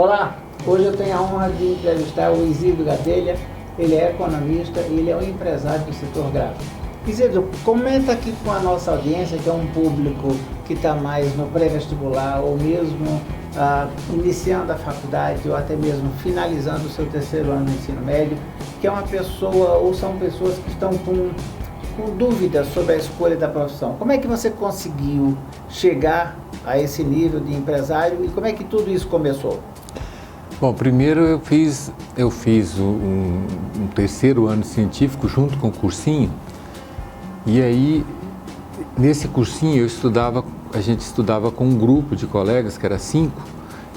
Olá, hoje eu tenho a honra de entrevistar o Isidro Gadelha. Ele é economista e ele é um empresário do setor gráfico. Isidro, comenta aqui com a nossa audiência, que é um público que está mais no pré-vestibular ou mesmo iniciando a faculdade ou até mesmo finalizando o seu terceiro ano do ensino médio, que é uma pessoa ou são pessoas que estão com dúvidas sobre a escolha da profissão. Como é que você conseguiu chegar a esse nível de empresário e como é que tudo isso começou? Bom, primeiro eu fiz um terceiro ano científico junto com o cursinho, e aí nesse cursinho a gente estudava com um grupo de colegas, que era 5,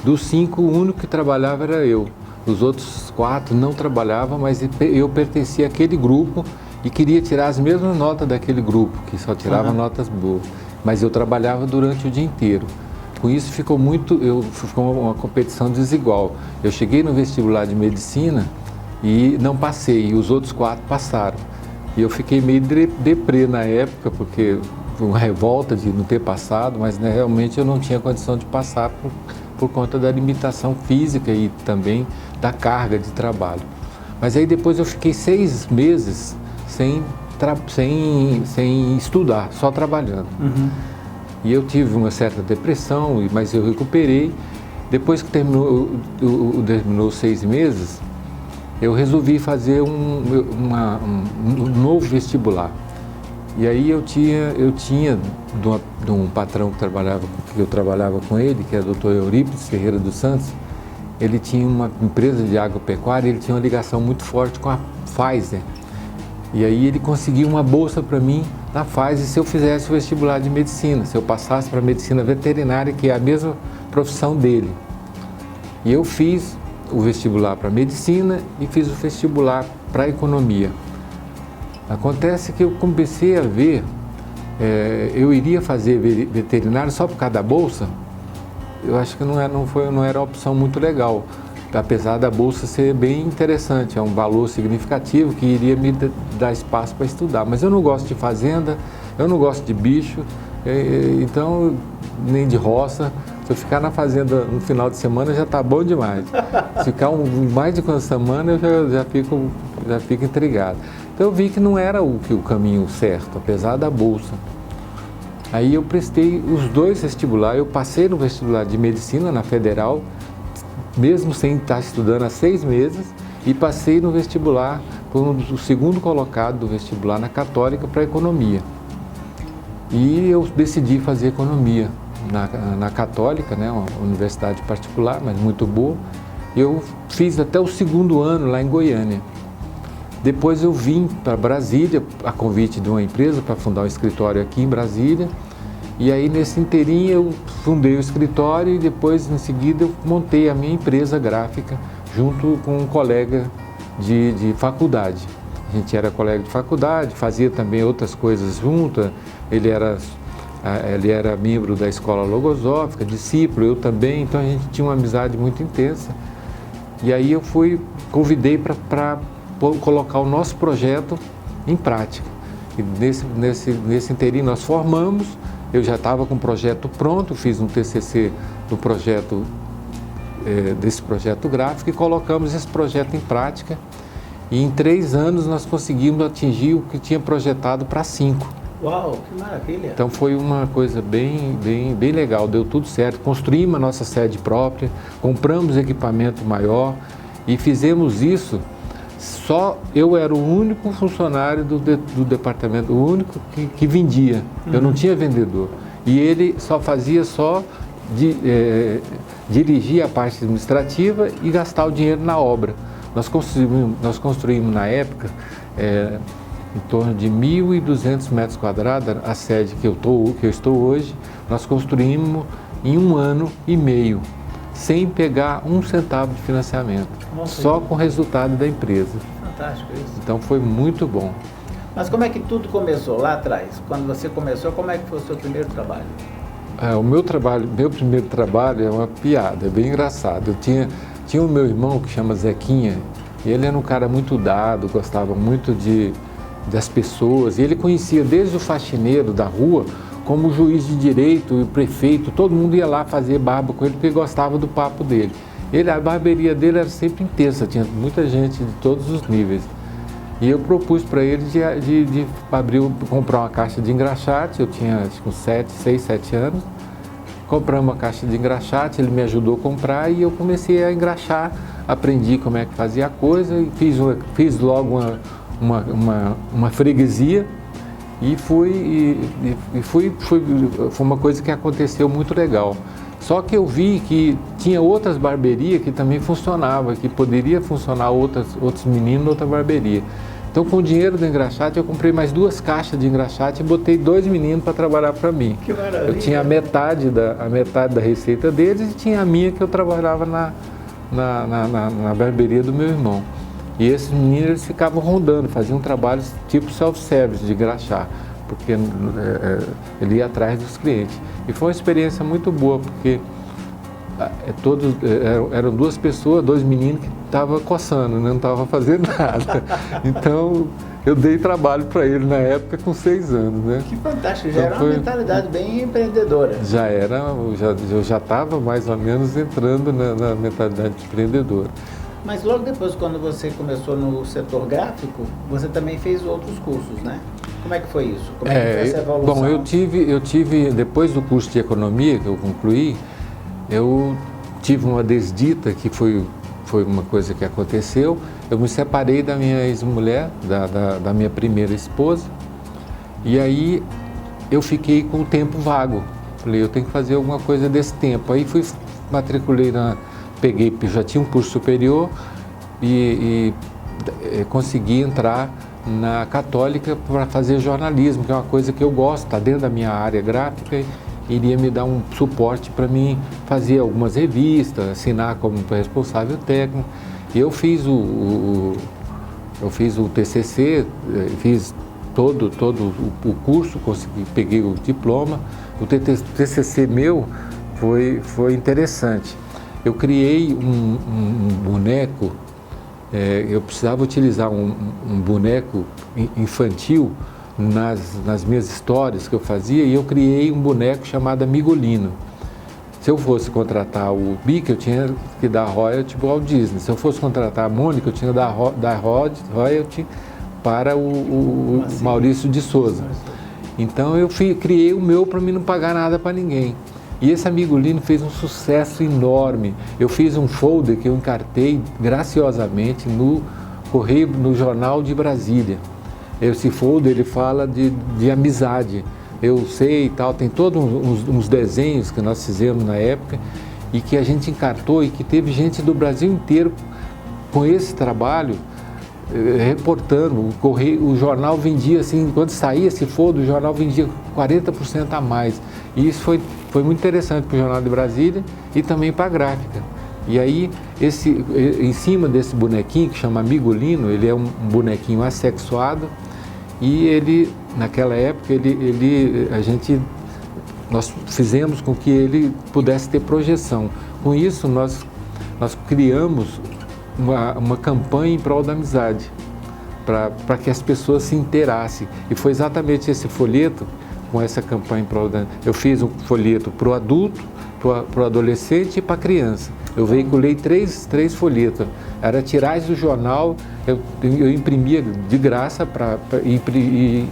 dos 5 o único que trabalhava era eu, os outros 4 não trabalhavam, mas eu pertencia àquele grupo e queria tirar as mesmas notas daquele grupo, que só tirava notas boas, mas eu trabalhava durante o dia inteiro. Com isso ficou uma competição desigual. Eu cheguei no vestibular de medicina e não passei, e os outros 4 passaram. E eu fiquei meio deprê na época, porque foi uma revolta de não ter passado, mas né, realmente eu não tinha condição de passar por conta da limitação física e também da carga de trabalho. Mas aí depois eu fiquei 6 meses sem estudar, só trabalhando. E eu tive uma certa depressão, mas eu recuperei. Depois que terminou os 6 meses, eu resolvi fazer um novo vestibular. E aí eu tinha de um patrão que eu trabalhava com ele, que é o Dr. Eurípides Ferreira dos Santos. Ele tinha uma empresa de agropecuária, ele tinha uma ligação muito forte com a Pfizer. E aí ele conseguiu uma bolsa para mim na Pfizer se eu fizesse o vestibular de medicina, se eu passasse para medicina veterinária, que é a mesma profissão dele. E eu fiz o vestibular para medicina e fiz o vestibular para economia. Acontece que eu comecei a ver, eu iria fazer veterinário só por causa da bolsa. Eu acho que não era uma opção muito legal, apesar da bolsa ser bem interessante, é um valor significativo que iria me dar espaço para estudar. Mas eu não gosto de fazenda, eu não gosto de bicho, então nem de roça. Se eu ficar na fazenda no final de semana já está bom demais. Se ficar mais de uma semana eu já fico intrigado. Então eu vi que não era o caminho certo, apesar da bolsa. Aí eu prestei os 2 vestibulares, eu passei no vestibular de medicina na Federal, mesmo sem estar estudando há 6 meses, e passei no vestibular, fui o segundo colocado do vestibular na Católica para economia. E eu decidi fazer economia na Católica, né, uma universidade particular, mas muito boa. Eu fiz até o 2º ano lá em Goiânia. Depois eu vim para Brasília, a convite de uma empresa, para fundar um escritório aqui em Brasília. E aí, nesse inteirinho, eu fundei o escritório e depois, em seguida, eu montei a minha empresa gráfica junto com um colega de faculdade. A gente era colega de faculdade, fazia também outras coisas junto. Ele era membro da escola logosófica, discípulo, eu também, então a gente tinha uma amizade muito intensa. E aí eu convidei para colocar o nosso projeto em prática. E nesse inteirinho nós formamos. Eu já estava com o projeto pronto, fiz um TCC desse projeto gráfico e colocamos esse projeto em prática. E em 3 anos nós conseguimos atingir o que tinha projetado para 5. Uau, que maravilha! Então foi uma coisa bem legal, deu tudo certo. Construímos a nossa sede própria, compramos equipamento maior e fizemos isso. Só eu era o único funcionário do departamento, o único que vendia. Eu não tinha vendedor. E ele dirigia a parte administrativa e gastar o dinheiro na obra. Nós construímos na época em torno de 1.200 metros quadrados, a sede que eu estou hoje, nós construímos em 1 ano e meio, sem pegar 1 centavo de financiamento. Nossa, só com o resultado da empresa. Fantástico isso. Então foi muito bom. Mas como é que tudo começou lá atrás? Quando você começou, como é que foi o seu primeiro trabalho? Meu primeiro trabalho é uma piada, é bem engraçado. Eu tinha o meu irmão que chama Zequinha, e ele era um cara muito dado, gostava muito das pessoas, e ele conhecia desde o faxineiro da rua, como o juiz de direito e o prefeito, todo mundo ia lá fazer barba com ele porque gostava do papo dele. A barbearia dele era sempre intensa, tinha muita gente de todos os níveis. E eu propus para ele de comprar uma caixa de engraxate. Eu tinha acho que uns 6, 7 anos. Compramos uma caixa de engraxate, ele me ajudou a comprar e eu comecei a engraxar. Aprendi como é que fazia a coisa e fiz logo uma freguesia. E foi uma coisa que aconteceu muito legal. Só que eu vi que tinha outras barbearias que também funcionavam, que poderia funcionar outros meninos, outra barbearia. Então, com o dinheiro do engraxate, eu comprei mais 2 caixas de engraxate e botei 2 meninos para trabalhar para mim. Que maravilha! Eu tinha a metade da receita deles e tinha a minha que eu trabalhava na barbearia do meu irmão. E esses meninos eles ficavam rondando, faziam trabalhos tipo self-service de engraxar, porque ele ia atrás dos clientes. E foi uma experiência muito boa, porque eram 2 pessoas, 2 meninos que estavam coçando, não estavam fazendo nada. Então, eu dei trabalho para ele na época com 6 anos, né? Que fantástico, já era uma mentalidade bem empreendedora. Já era, eu já estava mais ou menos entrando na mentalidade empreendedora. Mas logo depois, quando você começou no setor gráfico, você também fez outros cursos, né? Como é que foi isso? Como é que foi essa evolução? Bom, eu tive, depois do curso de economia que eu concluí, eu tive uma desdita, que foi uma coisa que aconteceu. Eu me separei da minha ex-mulher, da minha primeira esposa, e aí eu fiquei com o tempo vago. Falei, eu tenho que fazer alguma coisa desse tempo. Aí matriculei já tinha um curso superior e consegui entrar na Católica para fazer jornalismo, que é uma coisa que eu gosto, está dentro da minha área gráfica, e iria me dar um suporte para mim fazer algumas revistas, assinar como responsável técnico. E eu fiz o TCC, fiz todo o curso, peguei o diploma. O TCC meu foi interessante. Eu criei um boneco, eu precisava utilizar um boneco infantil nas minhas histórias que eu fazia, e eu criei um boneco chamado Amigolino. Se eu fosse contratar o Bic, eu tinha que dar royalty para o Walt Disney. Se eu fosse contratar a Mônica, eu tinha que dar royalty para o Maurício de Souza. Então eu criei o meu para mim não pagar nada para ninguém. E esse Amigolino fez um sucesso enorme. Eu fiz um folder que eu encartei graciosamente no Jornal de Brasília. Esse folder ele fala de amizade. Eu sei e tal, tem todos uns desenhos que nós fizemos na época e que a gente encartou e que teve gente do Brasil inteiro com esse trabalho reportando. O jornal vendia assim, quando saía esse folder, o jornal vendia 40% a mais. E isso foi muito interessante para o Jornal de Brasília e também para a gráfica. E aí, em cima desse bonequinho, que chama Amigolino, ele é um bonequinho assexuado, e ele, naquela época, nós fizemos com que ele pudesse ter projeção. Com isso, nós criamos uma campanha em prol da amizade, para que as pessoas se inteirassem. E foi exatamente esse folheto, com essa campanha em prol da... Eu fiz um folheto para o adulto, para o adolescente e para a criança. Eu veiculei três folhetos. Era tiragem do jornal, eu imprimia de graça e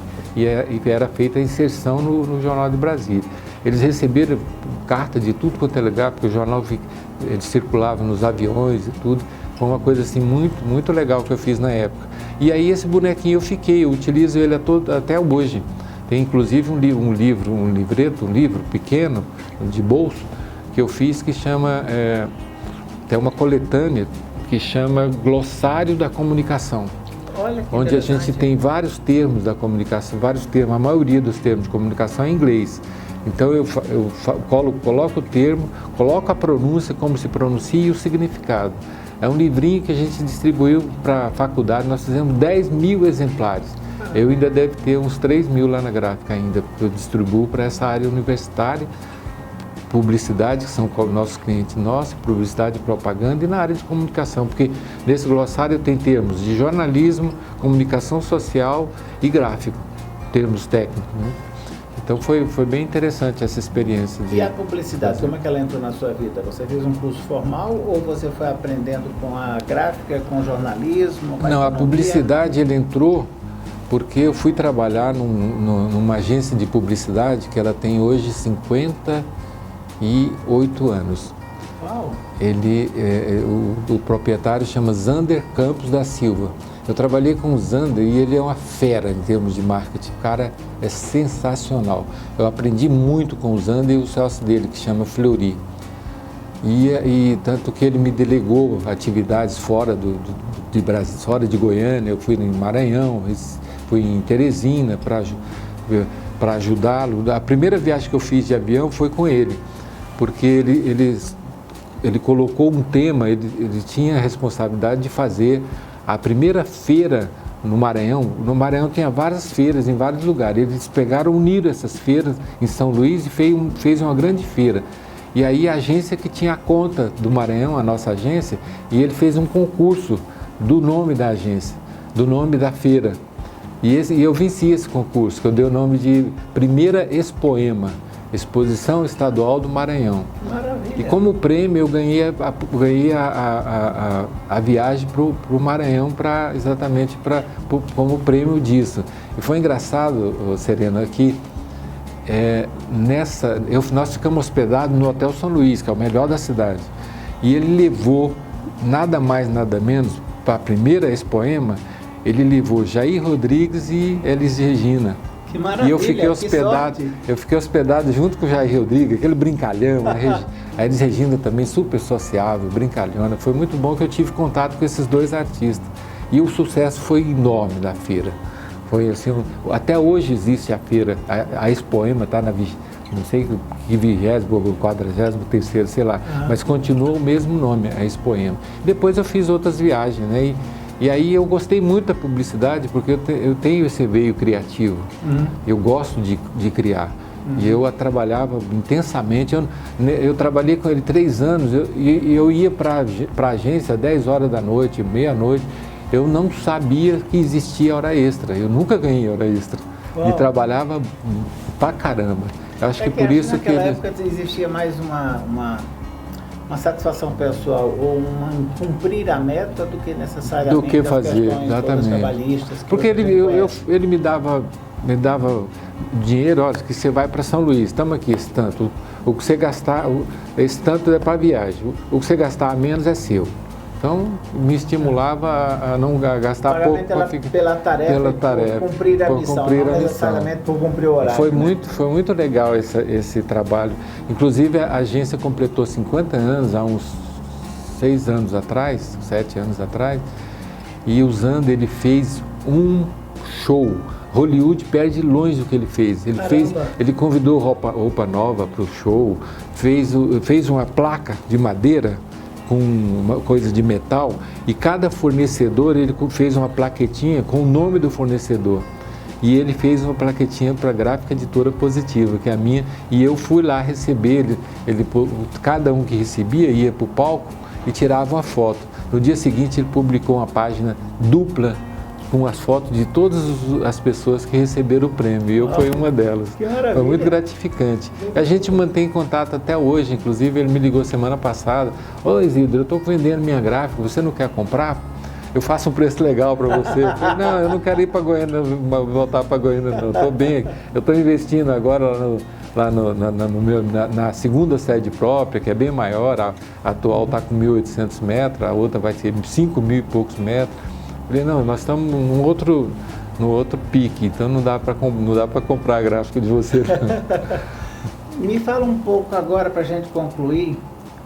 era feita a inserção no Jornal de Brasília. Eles receberam carta de tudo quanto é lugar, porque o jornal ele circulava nos aviões e tudo. Foi uma coisa assim muito, muito legal que eu fiz na época. E aí esse bonequinho eu utilizo ele até hoje. Tem inclusive um livro pequeno, de bolso, que eu fiz, que chama, tem uma coletânea que chama Glossário da Comunicação. Olha que onde a gente tem vários termos da comunicação, a maioria dos termos de comunicação é em inglês. Então eu coloco o termo, coloco a pronúncia, como se pronuncia e o significado. É um livrinho que a gente distribuiu para a faculdade, nós fizemos 10 mil exemplares. Eu ainda deve ter uns 3 mil lá na gráfica ainda, porque eu distribuo para essa área universitária, publicidade, que são nossos clientes nossos, publicidade e propaganda, e na área de comunicação, porque nesse glossário tem termos de jornalismo, comunicação social e gráfico, termos técnicos, né? Então foi bem interessante essa experiência. E a publicidade, como é que ela entrou na sua vida? Você fez um curso formal ou você foi aprendendo com a gráfica, com o jornalismo? Não, a publicidade ele entrou porque eu fui trabalhar numa agência de publicidade que ela tem hoje 58 anos. Uau! O proprietário chama Zander Campos da Silva. Eu trabalhei com o Zander e ele é uma fera em termos de marketing. O cara é sensacional. Eu aprendi muito com o Zander e o sócio dele, que chama Fleury. E tanto que ele me delegou atividades fora de Brasil, fora de Goiânia. Eu fui em Maranhão, fui em Teresina para ajudá-lo. A primeira viagem que eu fiz de avião foi com ele, porque ele colocou um tema, ele tinha a responsabilidade de fazer a primeira feira no Maranhão. No Maranhão tinha várias feiras em vários lugares. Eles uniram essas feiras em São Luís e fez uma grande feira. E aí a agência que tinha a conta do Maranhão, a nossa agência, e ele fez um concurso do nome da agência, do nome da feira. E eu venci esse concurso, que eu dei o nome de Primeira Expoema, Exposição Estadual do Maranhão. Maravilha. E como prêmio eu ganhei a viagem para o Maranhão exatamente como prêmio disso. E foi engraçado, Serena, que nós ficamos hospedados no Hotel São Luís, que é o melhor da cidade. E ele levou nada mais, nada menos, para a Primeira Expoema, ele levou Jair Rodrigues e Elis Regina. Que maravilha, e eu fiquei hospedado junto com o Jair Rodrigues, aquele brincalhão, a Elis Regina também super sociável, brincalhona. Foi muito bom que eu tive contato com esses dois artistas. E o sucesso foi enorme da feira. Foi assim, até hoje existe a feira, a Expoema está não sei que 20º ou 43º, sei lá, mas continua o mesmo nome, a Expoema. Depois eu fiz outras viagens, né? E aí eu gostei muito da publicidade porque eu tenho esse veio criativo. Eu gosto de criar. E eu trabalhava intensamente. Eu trabalhei com ele 3 anos e eu ia para a agência às 10 horas da noite, meia-noite. Eu não sabia que existia hora extra. Eu nunca ganhei hora extra. Uau. E trabalhava pra caramba. Eu acho que por isso que... Naquela época existia mais uma satisfação pessoal ou cumprir a meta do que necessariamente do que fazer, exatamente. Porque ele me dava dinheiro, olha, que você vai para São Luís, estamos aqui, esse tanto. O que você gastar, esse tanto é para viagem. O que você gastar a menos é seu. Então, me estimulava a não gastar pouco. Pela tarefa, por cumprir a missão, não necessariamente por cumprir o horário. Foi muito legal esse trabalho. Inclusive, a agência completou 50 anos, há uns 6 anos atrás, 7 anos atrás, e o Zander, ele fez um show. Hollywood perde longe do que ele fez. Ele convidou roupa nova para o show, fez uma placa de madeira, com uma coisa de metal, e cada fornecedor ele fez uma plaquetinha com o nome do fornecedor. E ele fez uma plaquetinha para a Gráfica Editora Positiva, que é a minha, e eu fui lá receber, cada um que recebia ia para o palco e tirava uma foto. No dia seguinte ele publicou uma página dupla com as fotos de todas as pessoas que receberam o prêmio, e eu fui uma delas. Que maravilha. Foi muito gratificante. A gente mantém contato até hoje, inclusive ele me ligou semana passada: "Ô Isidro, eu estou vendendo minha gráfica, você não quer comprar? Eu faço um preço legal para você." Eu falei: "Não, eu não quero ir para Goiânia, voltar para Goiânia não, estou bem aqui. Eu estou investindo agora na segunda sede própria, que é bem maior, a atual está com 1.800 metros, a outra vai ser 5.000 e poucos metros. Eu falei: "Não, nós estamos no outro pique, então não dá para comprar a gráfica de você." Me fala um pouco agora, para a gente concluir,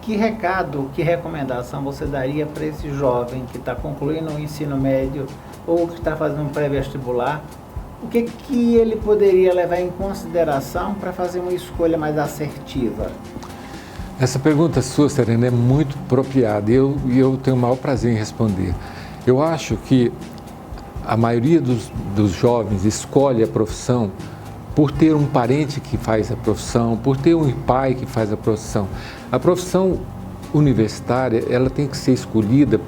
que recado, que recomendação você daria para esse jovem que está concluindo o ensino médio ou que está fazendo um pré-vestibular? O que ele poderia levar em consideração para fazer uma escolha mais assertiva? Essa pergunta sua, Serena, é muito apropriada e eu tenho o maior prazer em responder. Eu acho que a maioria dos jovens escolhe a profissão por ter um parente que faz a profissão, por ter um pai que faz a profissão. A profissão universitária, ela tem que ser escolhida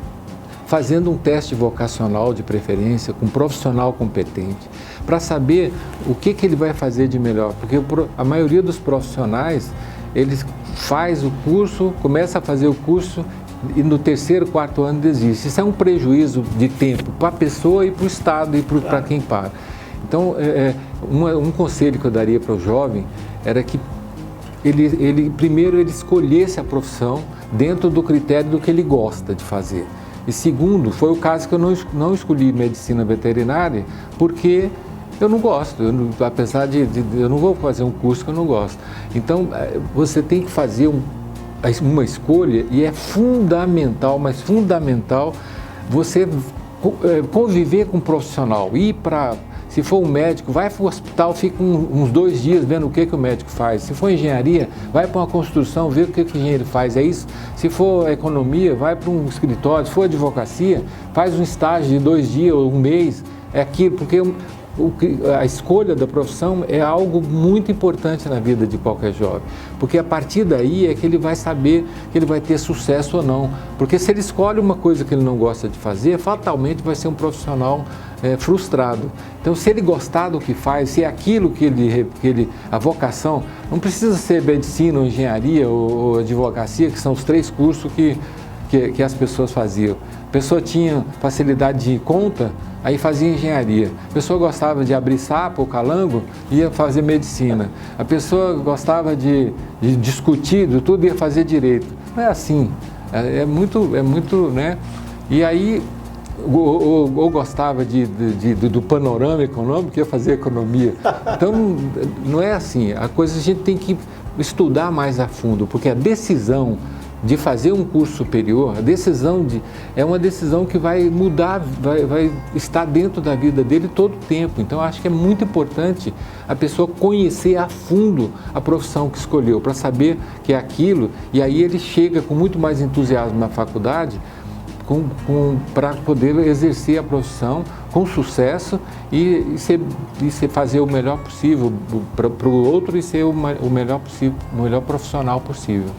fazendo um teste vocacional de preferência com um profissional competente, para saber o que ele vai fazer de melhor, porque a maioria dos profissionais, eles faz o curso, começa a fazer o curso e no terceiro, quarto ano desiste. Isso é um prejuízo de tempo para a pessoa e para o Estado e para quem paga. Então, um conselho que eu daria para o jovem era que primeiro ele escolhesse a profissão dentro do critério do que ele gosta de fazer. E segundo, foi o caso que eu não escolhi medicina veterinária porque eu não gosto, apesar de eu não vou fazer um curso que eu não gosto. Então, você tem que fazer uma escolha e é fundamental, mas fundamental, você conviver com um profissional, se for um médico, vai para o hospital, fica uns 2 dias vendo o que o médico faz. Se for engenharia, vai para uma construção, ver o que o engenheiro faz. É isso. Se for economia, vai para um escritório. Se for advocacia, faz um estágio de 2 dias ou 1 mês. É aquilo, porque a escolha da profissão é algo muito importante na vida de qualquer jovem. Porque a partir daí é que ele vai saber que ele vai ter sucesso ou não. Porque se ele escolhe uma coisa que ele não gosta de fazer, fatalmente vai ser um profissional frustrado. Então, se ele gostar do que faz, se é aquilo a vocação, não precisa ser medicina ou engenharia ou advocacia, que são os 3 cursos que as pessoas faziam. A pessoa tinha facilidade de conta, aí fazia engenharia. A pessoa gostava de abrir sapo ou calango, ia fazer medicina. A pessoa gostava de discutir tudo, ia fazer direito. Não é assim. É muito, né? E aí, ou gostava do panorama econômico, ia fazer economia. Então, não é assim. A gente tem que estudar mais a fundo, porque a decisão de fazer um curso superior, é uma decisão que vai mudar, vai estar dentro da vida dele todo o tempo. Então, acho que é muito importante a pessoa conhecer a fundo a profissão que escolheu, para saber que é aquilo, e aí ele chega com muito mais entusiasmo na faculdade, para poder exercer a profissão com sucesso e fazer o melhor possível para o outro e ser o melhor profissional possível.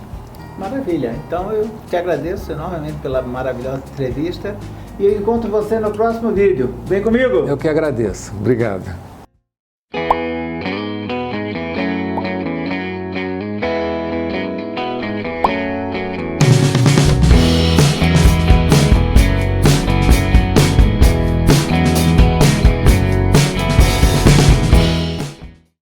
Maravilha, então eu te agradeço enormemente pela maravilhosa entrevista e eu encontro você no próximo vídeo. Vem comigo! Eu que agradeço, obrigado.